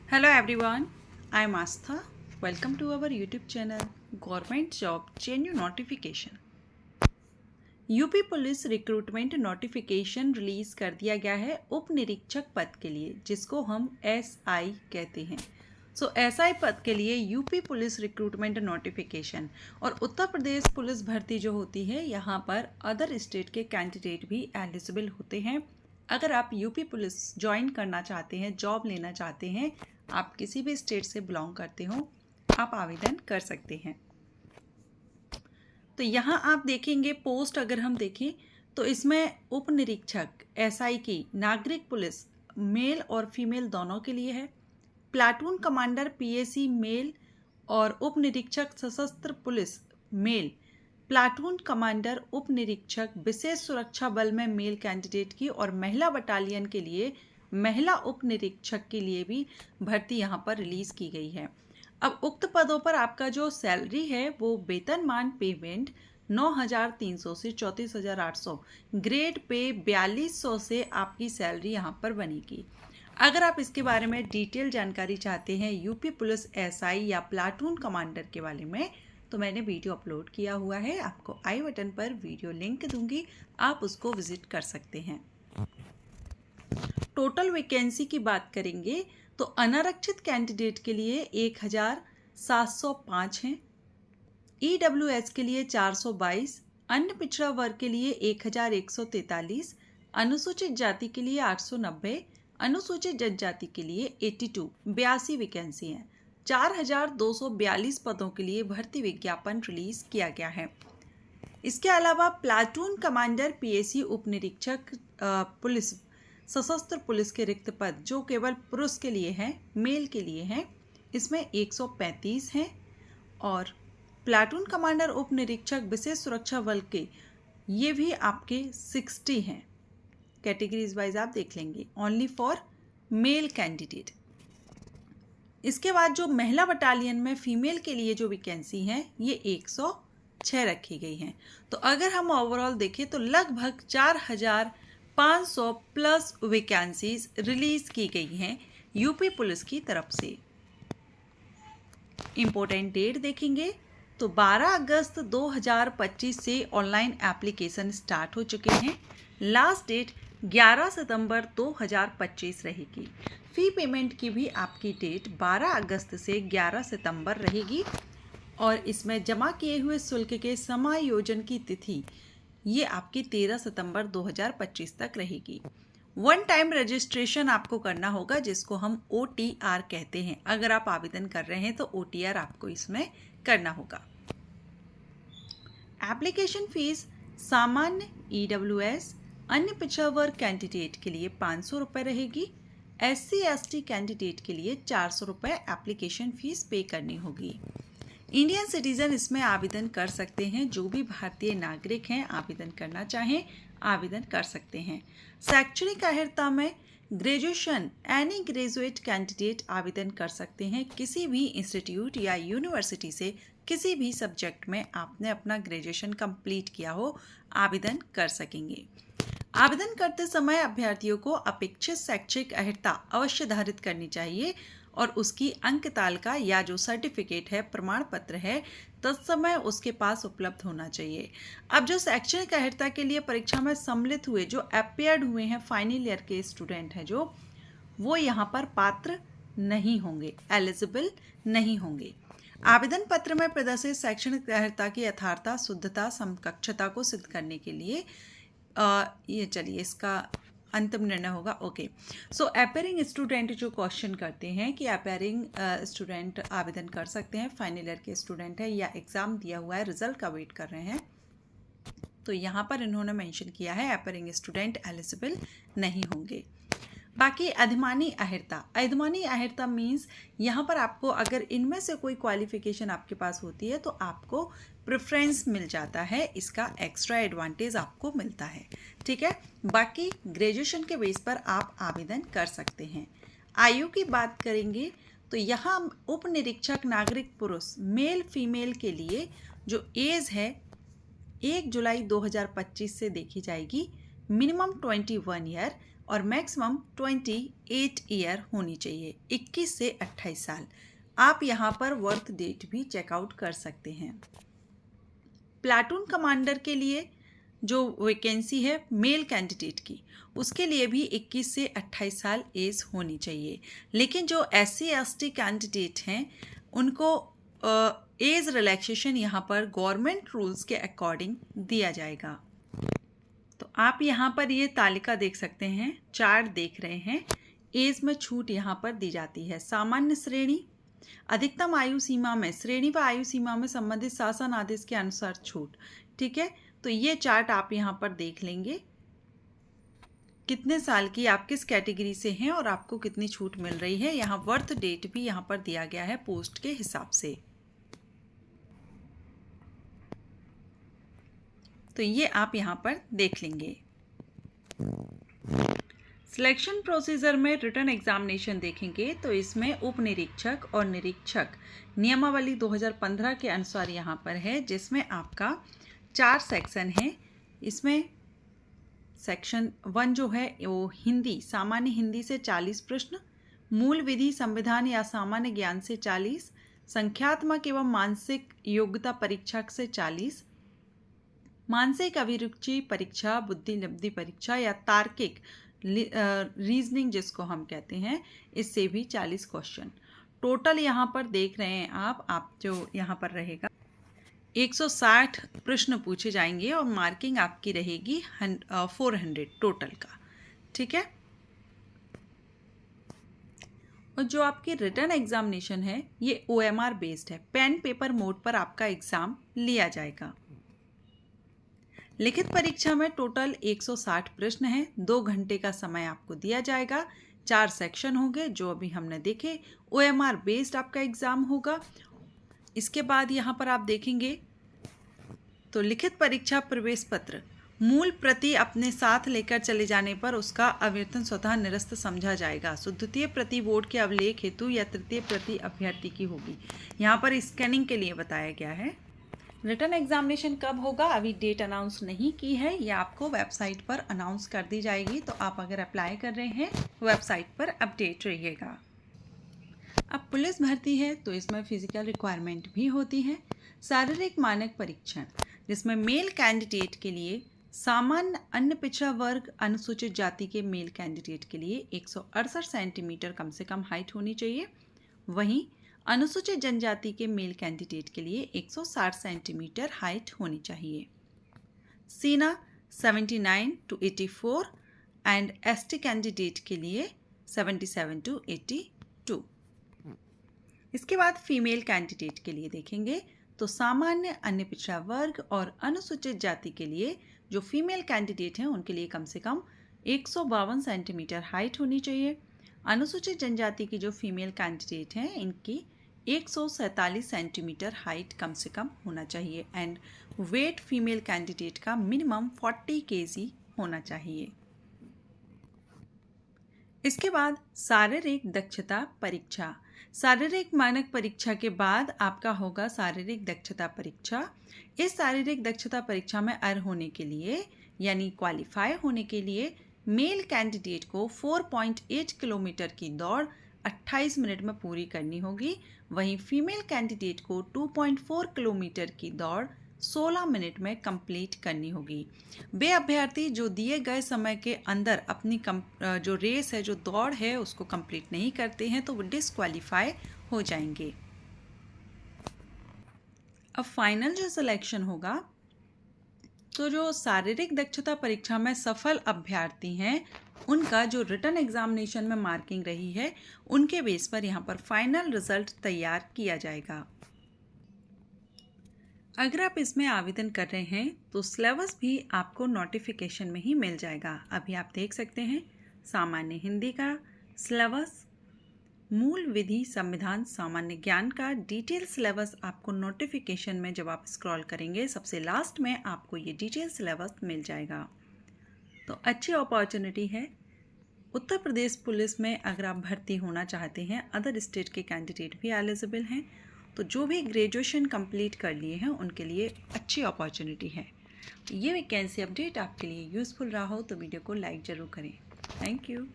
Hello everyone, I am Astha. Welcome to our YouTube channel Government Job Genuine Notification. UP police recruitment notification release कर दिया गया है उप निरीक्षक पद के लिए, जिसको हम SI कहते हैं। SI पद के लिए यूपी पुलिस रिक्रूटमेंट नोटिफिकेशन और उत्तर प्रदेश पुलिस भर्ती जो होती है, यहाँ पर अदर स्टेट के कैंडिडेट भी एलिजिबल होते हैं। अगर आप यूपी पुलिस ज्वाइन करना चाहते हैं, जॉब लेना चाहते हैं, आप किसी भी स्टेट से बिलोंग करते हो, आप आवेदन कर सकते हैं। तो यहाँ आप देखेंगे पोस्ट, अगर हम देखें तो इसमें उप निरीक्षक SI की नागरिक पुलिस मेल और फीमेल दोनों के लिए है। प्लाटून कमांडर PAC मेल और उप निरीक्षक सशस्त्र पुलिस मेल। प्लाटून कमांडर उप निरीक्षक विशेष सुरक्षा बल में मेल कैंडिडेट की और महिला बटालियन के लिए महिला उप निरीक्षक के लिए भी भर्ती यहाँ पर रिलीज की गई है। अब उक्त पदों पर आपका जो सैलरी है वो वेतनमान पेमेंट 9,300 से 34,800, ग्रेड पे 4,200 से आपकी सैलरी यहाँ पर बनेगी। अगर आप इसके बारे में डिटेल जानकारी चाहते हैं यूपी पुलिस SI या प्लाटून कमांडर के बारे में, तो मैंने वीडियो अपलोड किया हुआ है, आपको आई बटन पर वीडियो लिंक दूंगी, आप उसको विजिट कर सकते हैं। टोटल वैकेंसी की बात करेंगे तो अनारक्षित कैंडिडेट के लिए 1,705 हैं, EWS के लिए 422, अन्य पिछड़ा वर्ग के लिए 1,143, अनुसूचित जाति के लिए 890, अनुसूचित जनजाति के लिए 82 वैकेंसी हैं। 4,242 पदों के लिए भर्ती विज्ञापन रिलीज किया गया है। इसके अलावा प्लाटून कमांडर PAC उप निरीक्षक पुलिस सशस्त्र पुलिस के रिक्त पद जो केवल पुरुष के लिए हैं, मेल के लिए हैं, इसमें 135 हैं। और प्लाटून कमांडर उप निरीक्षक विशेष सुरक्षा बल के ये भी आपके 60 हैं। कैटेगरीज वाइज आप देख लेंगे, ओनली फॉर मेल कैंडिडेट। इसके बाद जो महिला बटालियन में फीमेल के लिए जो वैकेंसी हैं ये 106 रखी गई हैं। तो अगर हम ओवरऑल देखें तो लगभग 4,500 प्लस वैकेंसीज रिलीज की गई हैं यूपी पुलिस की तरफ से। इम्पोर्टेंट डेट देखेंगे तो 12 अगस्त 2025 से ऑनलाइन एप्लीकेशन स्टार्ट हो चुके हैं। लास्ट डेट 11 सितंबर 2025 रहेगी। फ़ी पेमेंट की भी आपकी डेट 12 अगस्त से 11 सितंबर रहेगी और इसमें जमा किए हुए शुल्क के समायोजन की तिथि ये आपकी 13 सितंबर 2025 तक रहेगी। वन टाइम रजिस्ट्रेशन आपको करना होगा, जिसको हम OTR कहते हैं। अगर आप आवेदन कर रहे हैं तो OTR आपको इसमें करना होगा। एप्लीकेशन फीस सामान्य EWS अन्य पिछड़ा वर्ग कैंडिडेट के लिए 500 रुपये रहेगी। SC/ST कैंडिडेट के लिए 400 रुपये एप्लीकेशन फ़ीस पे करनी होगी। इंडियन सिटीजन इसमें आवेदन कर सकते हैं, जो भी भारतीय नागरिक हैं आवेदन करना चाहें आवेदन कर सकते हैं। शैक्षणिक अर्हता में ग्रेजुएशन एनी ग्रेजुएट कैंडिडेट आवेदन कर सकते हैं। किसी भी इंस्टीट्यूट या यूनिवर्सिटी से किसी भी सब्जेक्ट में आपने अपना ग्रेजुएशन कंप्लीट किया हो, आवेदन कर सकेंगे। आवेदन करते समय अभ्यर्थियों को अपेक्षित शैक्षिक अर्हता अवश्य धारित करनी चाहिए और उसकी अंक तालिका या जो सर्टिफिकेट है, प्रमाण पत्र है, तत्समय उसके पास उपलब्ध होना चाहिए। अब जो शैक्षणिक अर्हता के लिए परीक्षा में सम्मिलित हुए, जो अपीयर्ड हुए हैं, फाइनल ईयर के स्टूडेंट हैं जो, वो यहाँ पर पात्र नहीं होंगे, एलिजिबल नहीं होंगे। आवेदन पत्र में प्रदर्शित शैक्षणिक अर्हता की यथार्थता, शुद्धता, समकक्षता को सिद्ध करने के लिए ये चलिए इसका अंतिम निर्णय होगा। ओके, सो अपीयरिंग स्टूडेंट जो क्वेश्चन करते हैं कि अपीयरिंग स्टूडेंट आवेदन कर सकते हैं, फाइनल ईयर के स्टूडेंट है या एग्ज़ाम दिया हुआ है, रिजल्ट का वेट कर रहे हैं, तो यहाँ पर इन्होंने मेंशन किया है अपीयरिंग स्टूडेंट एलिजिबल नहीं होंगे। बाकी अधिमानी अहिर्ता मीन्स यहाँ पर आपको अगर इनमें से कोई क्वालिफिकेशन आपके पास होती है तो आपको प्रेफरेंस मिल जाता है, इसका एक्स्ट्रा एडवांटेज आपको मिलता है। ठीक है, बाकी ग्रेजुएशन के बेस पर आप आवेदन कर सकते हैं। आयु की बात करेंगे तो यहाँ उप निरीक्षक नागरिक पुरुष मेल फीमेल के लिए जो एज है 1 जुलाई 2025 से देखी जाएगी, मिनिमम 21 ईयर, और मैक्सिमम 28 ईयर होनी चाहिए, 21 से 28 साल। आप यहाँ पर बर्थ डेट भी चेकआउट कर सकते हैं। प्लाटून कमांडर के लिए जो वैकेंसी है मेल कैंडिडेट की, उसके लिए भी 21 से 28 साल एज होनी चाहिए। लेकिन जो SC ST कैंडिडेट हैं उनको एज रिलैक्सेशन यहाँ पर गवर्नमेंट रूल्स के अकॉर्डिंग दिया जाएगा। तो आप यहाँ पर ये तालिका देख सकते हैं, चार्ट देख रहे हैं। एज में छूट यहाँ पर दी जाती है। सामान्य श्रेणी, अधिकतम आयु सीमा में, श्रेणी व आयु सीमा में संबंधित शासन आदेश के अनुसार छूट। ठीक है, तो ये चार्ट आप यहाँ पर देख लेंगे, कितने साल की आप किस कैटेगरी से हैं और आपको कितनी छूट मिल रही है। यहाँ बर्थ डेट भी यहाँ पर दिया गया है पोस्ट के हिसाब से। तो ये आप यहाँ पर देख लेंगे। सिलेक्शन प्रोसीजर में रिटन एग्जामिनेशन देखेंगे तो इसमें उप निरीक्षक और निरीक्षक नियमावली 2015 के अनुसार यहाँ पर है, जिसमें आपका 4 सेक्शन है। इसमें सेक्शन 1 जो है वो हिंदी, सामान्य हिंदी से 40 प्रश्न, मूल विधि, संविधान या सामान्य ज्ञान से 40, संख्यात्मक एवं मानसिक योग्यता परीक्षा से 40, मानसिक अभिरुचि परीक्षा, बुद्धि लब्धि परीक्षा या तार्किक रीजनिंग जिसको हम कहते हैं, इससे भी 40 क्वेश्चन। टोटल यहाँ पर देख रहे हैं आप जो यहाँ पर रहेगा 160 प्रश्न पूछे जाएंगे और मार्किंग आपकी रहेगी 400 टोटल का। ठीक है, और जो आपकी रिटन एग्जामिनेशन है ये OMR बेस्ड है, पेन पेपर मोड पर आपका एग्ज़ाम लिया जाएगा। लिखित परीक्षा में टोटल 160 प्रश्न हैं, 2 घंटे का समय आपको दिया जाएगा, 4 सेक्शन होंगे जो अभी हमने देखे। OMR बेस्ड आपका एग्ज़ाम होगा। इसके बाद यहाँ पर आप देखेंगे तो लिखित परीक्षा प्रवेश पत्र, मूल प्रति अपने साथ लेकर चले जाने पर उसका अवेतन स्वतः निरस्त समझा जाएगा। द्वितीय प्रति बोर्ड के अभिलेख हेतु या तृतीय प्रति अभ्यर्थी की होगी। यहाँ पर स्कैनिंग के लिए बताया गया है। रिटन एग्जामिनेशन कब होगा अभी डेट अनाउंस नहीं की है, ये आपको वेबसाइट पर अनाउंस कर दी जाएगी। तो आप अगर अप्लाई कर रहे हैं वेबसाइट पर अपडेट रहिएगा। अब पुलिस भर्ती है तो इसमें फिजिकल रिक्वायरमेंट भी होती है। शारीरिक मानक परीक्षण, जिसमें मेल कैंडिडेट के लिए सामान्य, अन्य पिछड़ा वर्ग, अनुसूचित जाति के मेल कैंडिडेट के लिए 168 सेंटीमीटर कम से कम हाइट होनी चाहिए। वहीं अनुसूचित जनजाति के मेल कैंडिडेट के लिए 160 सेंटीमीटर हाइट होनी चाहिए। सीना 79 to 84 एंड ST कैंडिडेट के लिए 77 to 82। इसके बाद फीमेल कैंडिडेट के लिए देखेंगे तो सामान्य, अन्य पिछड़ा वर्ग और अनुसूचित जाति के लिए जो फीमेल कैंडिडेट हैं उनके लिए कम से कम 152 सेंटीमीटर हाइट होनी चाहिए। अनुसूचित जनजाति की जो फीमेल कैंडिडेट हैं इनकी 147 सेंटीमीटर हाइट कम से कम होना चाहिए एंड वेट फीमेल कैंडिडेट का मिनिमम 40 kg होना चाहिए। इसके बाद शारीरिक दक्षता परीक्षा, शारीरिक मानक परीक्षा के बाद आपका होगा शारीरिक दक्षता परीक्षा। इस शारीरिक दक्षता परीक्षा में अर्ह होने के लिए यानी क्वालिफाई होने के लिए मेल कैंडिडेट को 4.8 किलोमीटर की दौड़ 28 मिनट में पूरी करनी होगी। वहीं फीमेल कैंडिडेट को 2.4 किलोमीटर की दौड़ 16 मिनट में कंप्लीट करनी होगी। वे अभ्यर्थी जो दिए गए समय के अंदर अपनी जो रेस है, जो दौड़ है, उसको कंप्लीट नहीं करते हैं तो वो डिस्क्वालीफाई हो जाएंगे। अब फाइनल जो सिलेक्शन होगा तो जो शारीरिक दक्षता परीक्षा में सफल अभ्यर्थी हैं उनका जो रिटन एग्जामिनेशन में मार्किंग रही है उनके बेस पर यहाँ पर फाइनल रिजल्ट तैयार किया जाएगा। अगर आप इसमें आवेदन कर रहे हैं तो सिलेबस भी आपको नोटिफिकेशन में ही मिल जाएगा। अभी आप देख सकते हैं सामान्य हिंदी का सिलेबस, मूल विधि, संविधान, सामान्य ज्ञान का डिटेल सिलेबस आपको नोटिफिकेशन में जब आप स्क्रॉल करेंगे सबसे लास्ट में आपको ये डिटेल सिलेबस मिल जाएगा। तो अच्छी अपॉर्चुनिटी है। उत्तर प्रदेश पुलिस में अगर आप भर्ती होना चाहते हैं, अदर स्टेट के कैंडिडेट भी एलिजिबल हैं, तो जो भी ग्रेजुएशन कंप्लीट कर लिए हैं उनके लिए अच्छी अपॉर्चुनिटी है। ये वैकेंसी अपडेट आपके लिए यूज़फुल रहा हो तो वीडियो को लाइक ज़रूर करें। Thank you.